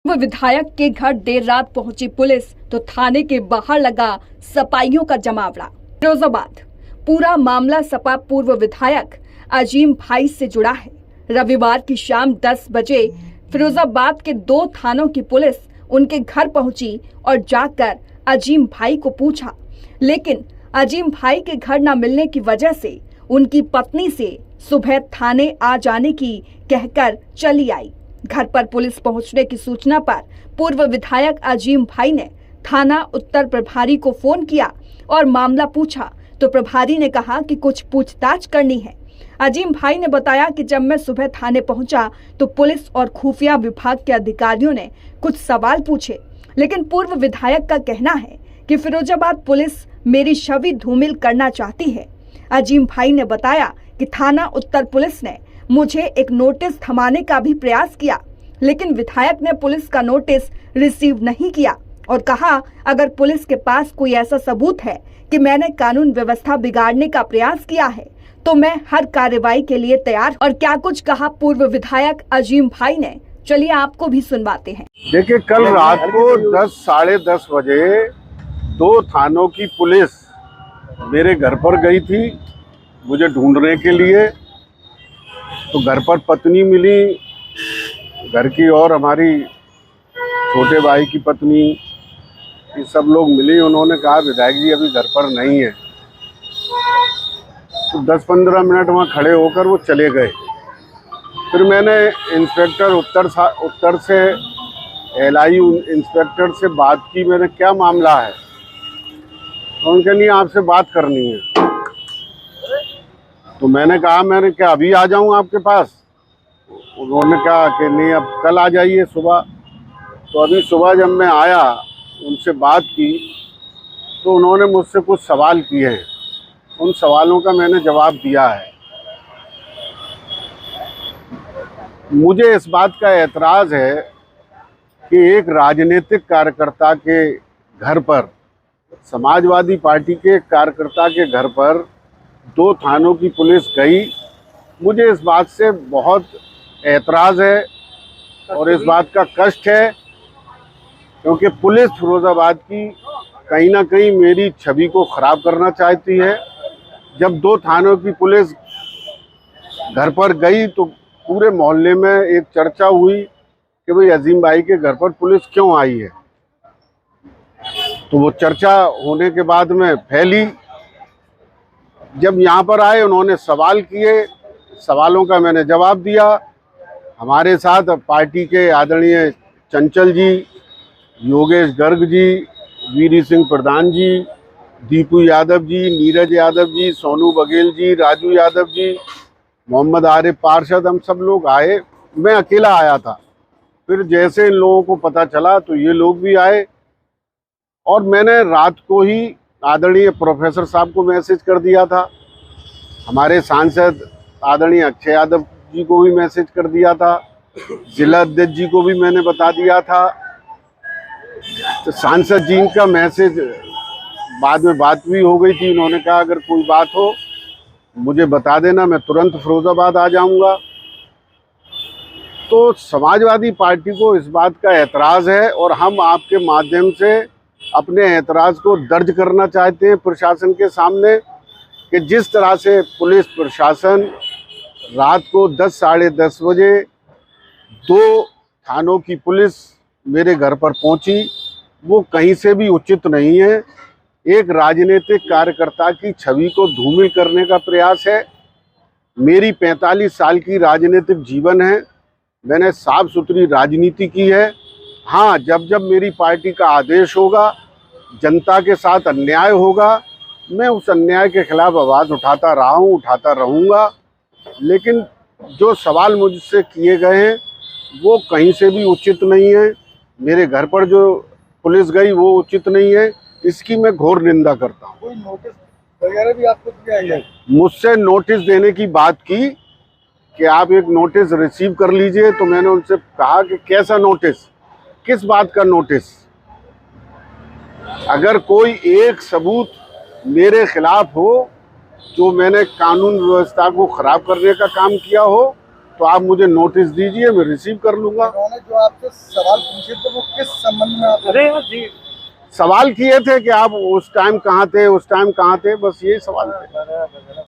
वो विधायक के घर देर रात पहुंची पुलिस तो थाने के बाहर लगा सपाइयों का जमावड़ा। फिरोजाबाद। पूरा मामला सपा पूर्व विधायक अजीम भाई से जुड़ा है। रविवार की शाम 10 बजे फिरोजाबाद के 2 थानों की पुलिस उनके घर पहुंची और जाकर अजीम भाई को पूछा, लेकिन अजीम भाई के घर न मिलने की वजह से उनकी पत्नी से सुबह थाने आ जाने की कहकर चली आई। घर पर पुलिस पहुंचने की सूचना पर पूर्व विधायक अजीम भाई ने थाना उत्तर प्रभारी को फोन किया और मामला पूछा तो प्रभारी ने कहा कि कुछ पूछताछ करनी है। अजीम भाई ने बताया कि जब मैं सुबह थाने पहुंचा तो पुलिस और खुफिया विभाग के अधिकारियों ने कुछ सवाल पूछे, लेकिन पूर्व विधायक का कहना है कि फिरोजाबाद पुलिस मेरी छवि धूमिल करना चाहती है। अजीम भाई ने बताया कि थाना उत्तर पुलिस ने मुझे एक नोटिस थमाने का भी प्रयास किया, लेकिन विधायक ने पुलिस का नोटिस रिसीव नहीं किया और कहा अगर पुलिस के पास कोई ऐसा सबूत है कि मैंने कानून व्यवस्था बिगाड़ने का प्रयास किया है तो मैं हर कार्रवाई के लिए तैयार। और क्या कुछ कहा पूर्व विधायक अजीम भाई ने, चलिए आपको भी सुनवाते हैं। देखिए, कल रात को 10 साढ़े 10 बजे 2 थानों की पुलिस मेरे घर पर गई थी मुझे ढूंढने के लिए। तो घर पर पत्नी मिली, घर की और हमारी छोटे भाई की पत्नी, ये सब लोग मिली। उन्होंने कहा विधायक जी अभी घर पर नहीं है। तो 10-15 मिनट वहाँ खड़े होकर वो चले गए। फिर मैंने इंस्पेक्टर उत्तर से LI इंस्पेक्टर से बात की, मैंने क्या मामला है, तो उनके लिए आपसे बात करनी है। तो मैंने कहा मैंने क्या अभी आ जाऊं आपके पास? उन्होंने कहा कि नहीं अब कल आ जाइए सुबह। तो अभी सुबह जब मैं आया उनसे बात की तो उन्होंने मुझसे कुछ सवाल किए हैं, उन सवालों का मैंने जवाब दिया है। मुझे इस बात का एतराज़ है कि एक राजनीतिक कार्यकर्ता के घर पर, समाजवादी पार्टी के कार्यकर्ता के घर पर 2 थानों की पुलिस गई। मुझे इस बात से बहुत एतराज़ है और इस बात का कष्ट है, क्योंकि पुलिस फिरोजाबाद की कहीं ना कहीं मेरी छवि को ख़राब करना चाहती है। जब 2 थानों की पुलिस घर पर गई तो पूरे मोहल्ले में एक चर्चा हुई कि भाई अजीम भाई के घर पर पुलिस क्यों आई है। तो वो चर्चा होने के बाद में फैली। जब यहाँ पर आए उन्होंने सवाल किए, सवालों का मैंने जवाब दिया। हमारे साथ पार्टी के आदरणीय चंचल जी, योगेश गर्ग जी, वीरी सिंह प्रधान जी, दीपू यादव जी, नीरज यादव जी, सोनू बघेल जी, राजू यादव जी, मोहम्मद आरिफ पार्षद, हम सब लोग आए। मैं अकेला आया था। फिर जैसे इन लोगों को पता चला तो ये लोग भी आए और मैंने रात को ही आदरणीय प्रोफेसर साहब को मैसेज कर दिया था। हमारे सांसद आदरणीय अक्षय यादव जी को भी मैसेज कर दिया था। जिला अध्यक्ष जी को भी मैंने बता दिया था। तो सांसद जी का मैसेज बाद में बात भी हो गई थी। उन्होंने कहा अगर कोई बात हो मुझे बता देना, मैं तुरंत फिरोजाबाद आ जाऊंगा। तो समाजवादी पार्टी को इस बात का एतराज़ है और हम आपके माध्यम से अपने एतराज़ को दर्ज करना चाहते हैं प्रशासन के सामने कि जिस तरह से पुलिस प्रशासन रात को 10 साढ़े 10 बजे 2 थानों की पुलिस मेरे घर पर पहुंची, वो कहीं से भी उचित नहीं है। एक राजनीतिक कार्यकर्ता की छवि को धूमिल करने का प्रयास है। मेरी 45 साल की राजनीतिक जीवन है, मैंने साफ सुथरी राजनीति की है। हाँ, जब जब मेरी पार्टी का आदेश होगा, जनता के साथ अन्याय होगा, मैं उस अन्याय के खिलाफ आवाज़ उठाता रहा हूँ, उठाता रहूँगा। लेकिन जो सवाल मुझसे किए गए हैं वो कहीं से भी उचित नहीं है। मेरे घर पर जो पुलिस गई वो उचित नहीं है, इसकी मैं घोर निंदा करता हूँ। कोई नोटिस वगैरह भी आपको दिया है? मुझसे नोटिस देने की बात की कि आप एक नोटिस रिसीव कर लीजिए, तो मैंने उनसे कहा कि कैसा नोटिस, किस बात का नोटिस? अगर कोई एक सबूत मेरे खिलाफ हो जो मैंने कानून व्यवस्था को खराब करने का काम किया हो तो आप मुझे नोटिस दीजिए, मैं रिसीव कर लूंगा। उन्होंने जो आपसे सवाल पूछे थे वो किस संबंध में आप सवाल किए थे कि आप उस टाइम कहाँ थे, उस टाइम कहाँ थे, बस यही सवाल थे।